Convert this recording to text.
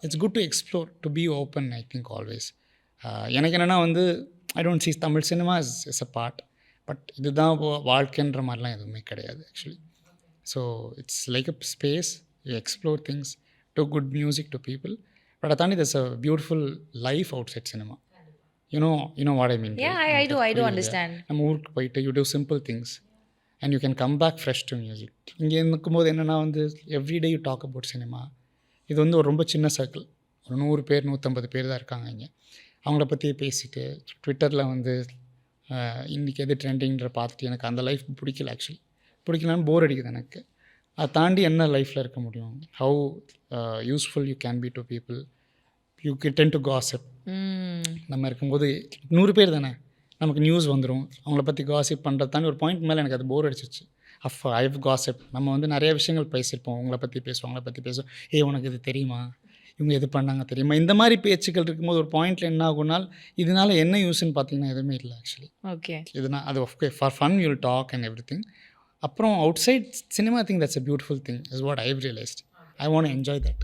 It's good to explore, to be open. I think always எனக்கு என்னென்னா வந்து I don't see Tamil cinema is a part, but இதுதான் வாழ்க்கைன்ற மாதிரிலாம் எதுவுமே கிடையாது actually. So it's like a space, you explore things, to good music to people, but அதை தாண்டி that's a beautiful life outside cinema. You know what I mean. Yeah, I do understand. நம்ம ஊருக்கு போயிட்டு you do simple things and you can come back fresh to music. இங்கே இருக்கும்போது என்னென்னா வந்து everyday you talk about cinema. இது வந்து ஒரு ரொம்ப சின்ன சர்க்கிள், ஒரு 100 பேர் 150 பேர் தான் இருக்காங்க இங்கே. அவங்கள பற்றி பேசிட்டு ட்விட்டரில் வந்து இன்றைக்கி எது ட்ரெண்டிங்கிற பார்த்துட்டு எனக்கு அந்த லைஃப் பிடிக்கல ஆக்சுவலி. பிடிக்கலன்னு போர் அடிக்குது எனக்கு. அதை தாண்டி என்ன லைஃப்பில் இருக்க முடியும்? How useful you can be to people. You ten to gossip. நம்ம இருக்கும்போது 100 பேர் தானே, நமக்கு நியூஸ் வந்துடும். அவங்கள பற்றி காசிப் பண்ணுறது தாண்டி ஒரு பாயிண்ட் மேலே எனக்கு அது போர் அடிச்சிச்சு. I have gossip. நம்ம வந்து நிறைய விஷயங்கள் பேசியிருப்போம், உங்களை பற்றி பேசுவோம், அவங்கள பற்றி பேசுவோம். உனக்கு இது தெரியுமா, இவங்க எது பண்ணாங்க தெரியுமா, இந்த மாதிரி பேச்சுக்கள் இருக்கும்போது ஒரு பாயிண்டில் என்ன ஆகுனால் இதனால் என்ன யூஸ்ன்னு பார்த்தீங்கன்னா எதுவுமே இல்லை ஆக்சுவலி. ஓகே, இதுனா அது okay for fun you will talk and everything. அப்புறம் outside cinema thing that's a beautiful thing is what I have realised. I want to enjoy that.